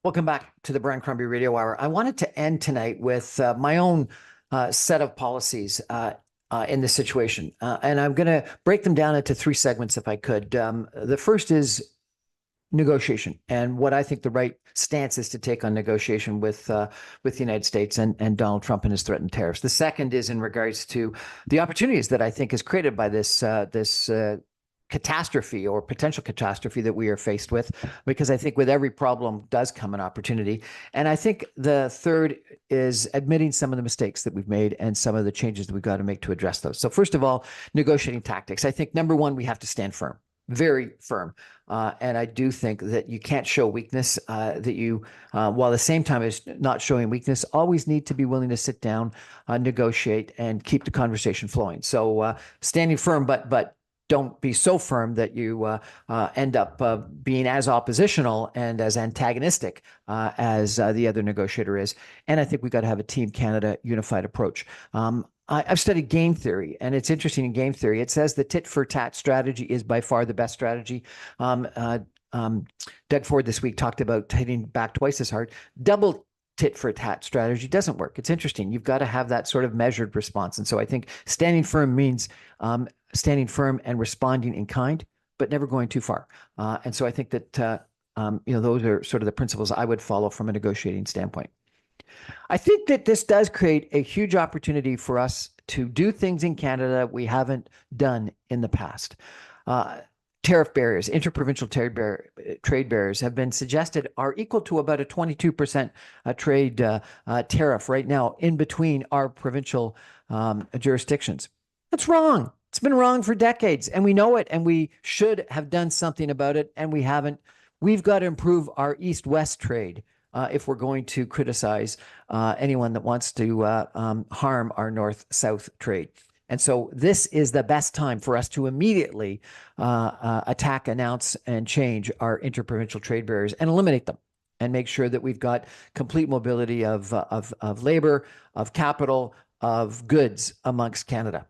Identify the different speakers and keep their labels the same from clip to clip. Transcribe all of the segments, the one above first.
Speaker 1: Welcome back to the Crombie Radio Hour. I wanted to end tonight with my own set of policies in this situation. And I'm going to break them down into three segments if I could. The first is negotiation and what I think the right stance is to take on negotiation with the United States and Donald Trump and his threatened tariffs. The second is in regards to the opportunities that I think is created by this catastrophe or potential catastrophe that we are faced with, because I think with every problem does come an opportunity. And I think the third is admitting some of the mistakes that we've made and some of the changes that we've got to make to address those. So first of all, negotiating tactics. I think number one, we have to stand firm, very firm. And I do think that you can't show weakness, that you, while at the same time as not showing weakness, always need to be willing to sit down, negotiate, and keep the conversation flowing. So standing firm, but don't be so firm that you end up being as oppositional and as antagonistic as the other negotiator is. And I think we've got to have a Team Canada unified approach. I've studied game theory, and it's interesting in game theory. It says the tit-for-tat strategy is by far the best strategy. Doug Ford this week talked about hitting back twice as hard. Double tit-for-tat strategy doesn't work. It's interesting. You've got to have that sort of measured response. And so I think standing firm means standing firm and responding in kind, but never going too far. And so I think that those are sort of the principles I would follow from a negotiating standpoint. I think that this does create a huge opportunity for us to do things in Canada we haven't done in the past. Tariff barriers, interprovincial trade barriers have been suggested are equal to about a 22% trade tariff right now in between our provincial jurisdictions. That's wrong. It's been wrong for decades, and we know it, and we should have done something about it, and we haven't. We've got to improve our east-west trade if we're going to criticize anyone that wants to harm our north-south trade. And so this is the best time for us to immediately attack, announce, and change our interprovincial trade barriers and eliminate them, and make sure that we've got complete mobility of labor, of capital, of goods amongst Canada.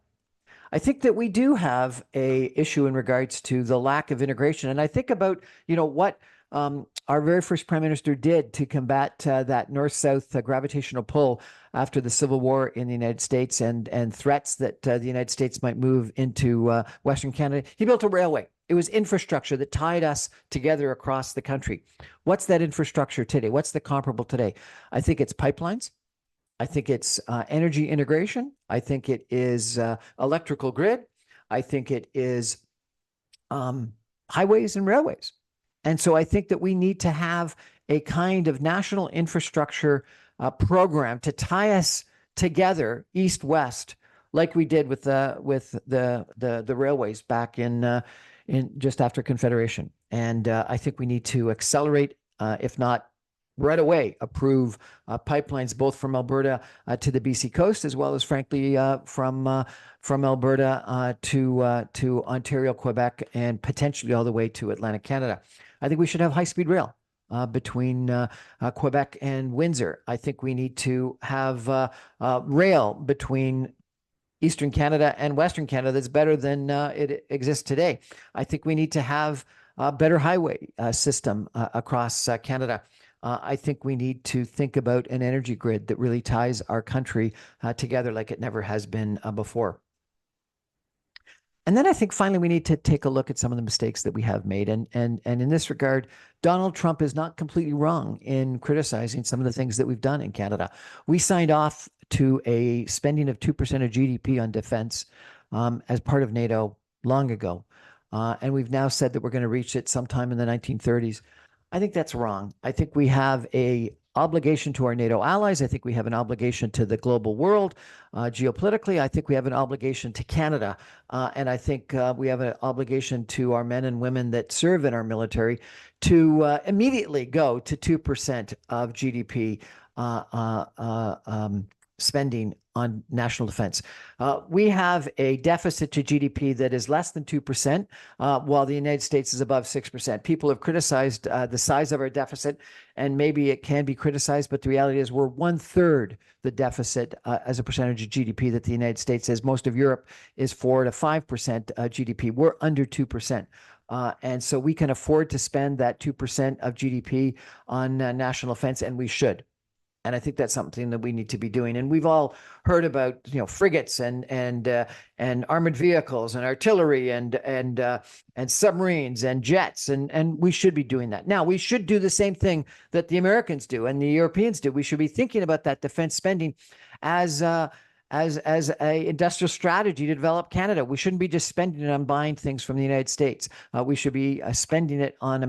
Speaker 1: I think that we do have a issue in regards to the lack of integration. And I think about, what our very first prime minister did to combat that north-south gravitational pull after the Civil War in the United States and threats that the United States might move into Western Canada. He built a railway. It was infrastructure that tied us together across the country. What's that infrastructure today? What's the comparable today? I think it's pipelines. I think it's energy integration. I think it is electrical grid. I think it is highways and railways. And so I think that we need to have a kind of national infrastructure program to tie us together east-west, like we did with the railways back in just after Confederation. And I think we need to accelerate, if not right away, approve pipelines both from Alberta to the BC coast, as well as, frankly, from Alberta to Ontario, Quebec, and potentially all the way to Atlantic Canada. I think we should have high-speed rail between Quebec and Windsor. I think we need to have rail between Eastern Canada and Western Canada that's better than it exists today. I think we need to have a better highway system across Canada. I think we need to think about an energy grid that really ties our country together like it never has been before. And then I think finally we need to take a look at some of the mistakes that we have made. And in this regard, Donald Trump is not completely wrong in criticizing some of the things that we've done in Canada. We signed off to a spending of 2% of GDP on defense as part of NATO long ago. And we've now said that we're going to reach it sometime in the 1930s. I think that's wrong. I think we have an obligation to our NATO allies. I think we have an obligation to the global world. Geopolitically, I think we have an obligation to Canada. And I think we have an obligation to our men and women that serve in our military to immediately go to 2% of GDP spending on national defense. We have a deficit to GDP that is less than 2%, while the United States is above 6%. People have criticized the size of our deficit, and maybe it can be criticized, but the reality is we're 1/3 the deficit as a percentage of GDP that the United States is. Most of Europe is 4 to 5% GDP. We're under 2%. And so we can afford to spend that 2% of GDP on national defense, and we should. And I think that's something that we need to be doing. And we've all heard about, frigates and armored vehicles and artillery and submarines and jets, and we should be doing that. Now, we should do the same thing that the Americans do and the Europeans do. We should be thinking about that defense spending as a industrial strategy to develop Canada. We shouldn't be just spending it on buying things from the United States. We should be spending it on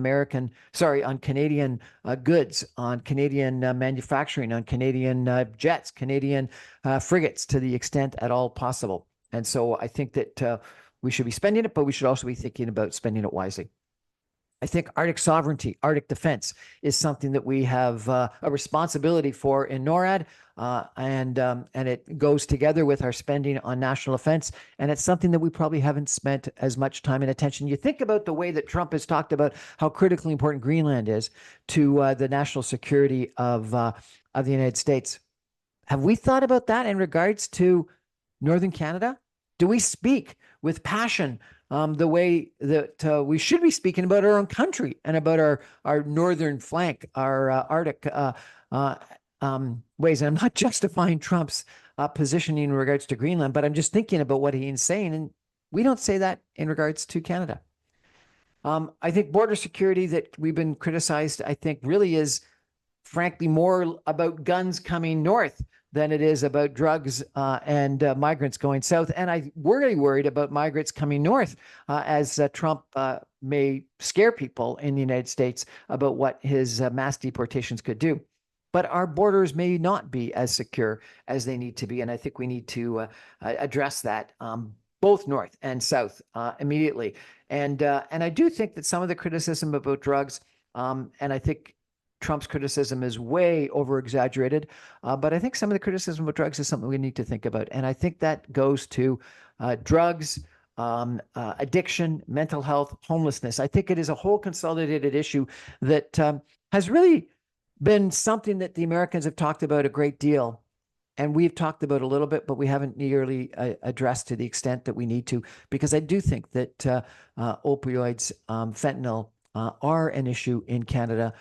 Speaker 1: Canadian goods, on Canadian manufacturing, on Canadian jets, Canadian frigates, to the extent at all possible. And so I think that we should be spending it, but we should also be thinking about spending it wisely. I think Arctic sovereignty, Arctic defense is something that we have a responsibility for in NORAD, and it goes together with our spending on national defense. And it's something that we probably haven't spent as much time and attention. You think about the way that Trump has talked about how critically important Greenland is to the national security of the United States. Have we thought about that in regards to Northern Canada? Do we speak with passion the way that we should be speaking about our own country and about our northern flank, our Arctic ways? And I'm not justifying Trump's positioning in regards to Greenland, but I'm just thinking about what he's saying, and we don't say that in regards to Canada. I think border security that we've been criticized, I think, really is frankly more about guns coming north than it is about drugs and migrants going south. And I'm really worried about migrants coming north as Trump may scare people in the United States about what his mass deportations could do. But our borders may not be as secure as they need to be. And I think we need to address that both north and south immediately. And I do think that some of the criticism about drugs, and I think Trump's criticism is way over exaggerated, but I think some of the criticism of drugs is something we need to think about. And I think that goes to drugs, addiction, mental health, homelessness. I think it is a whole consolidated issue that has really been something that the Americans have talked about a great deal. And we've talked about a little bit, but we haven't nearly addressed to the extent that we need to, because I do think that opioids, fentanyl, are an issue in Canada.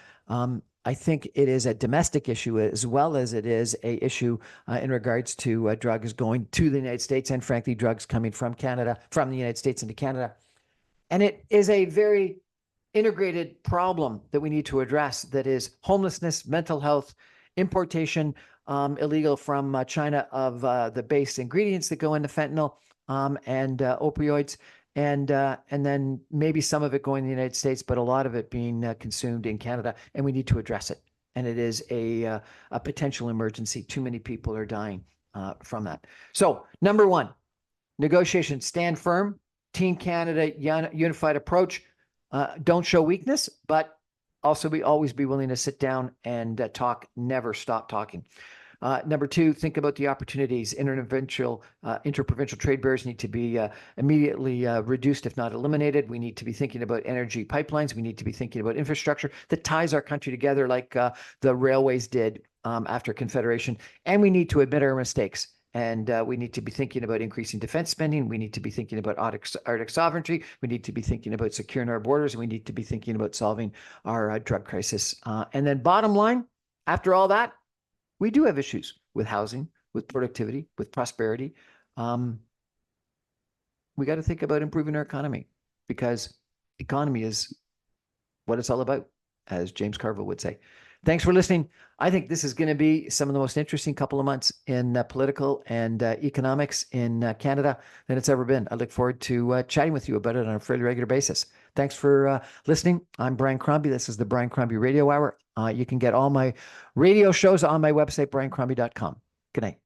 Speaker 1: I think it is a domestic issue as well as it is a issue in regards to drugs going to the United States, and frankly, drugs coming from Canada, from the United States into Canada. And it is a very integrated problem that we need to address, that is homelessness, mental health, importation, illegal from China of the base ingredients that go into fentanyl and opioids. And then maybe some of it going to the United States, but a lot of it being consumed in Canada, and we need to address it. And it is a potential emergency. Too many people are dying from that. So, number one, negotiations, stand firm. Team Canada, unified approach. Don't show weakness, but also always be willing to sit down and talk. Never stop talking. Number two, think about the opportunities. Interprovincial trade barriers need to be immediately reduced, if not eliminated. We need to be thinking about energy pipelines. We need to be thinking about infrastructure that ties our country together, like the railways did after Confederation. And we need to admit our mistakes. And we need to be thinking about increasing defense spending. We need to be thinking about Arctic sovereignty. We need to be thinking about securing our borders. And we need to be thinking about solving our drug crisis. And then bottom line, after all that, we do have issues with housing, with productivity, with prosperity. We got to think about improving our economy, because economy is what it's all about, as James Carville would say. Thanks for listening. I think this is going to be some of the most interesting couple of months in political and economics in Canada than it's ever been. I look forward to chatting with you about it on a fairly regular basis. Thanks for listening. I'm Brian Crombie. This is the Brian Crombie Radio Hour. You can get all my radio shows on my website, briancrombie.com. Good night.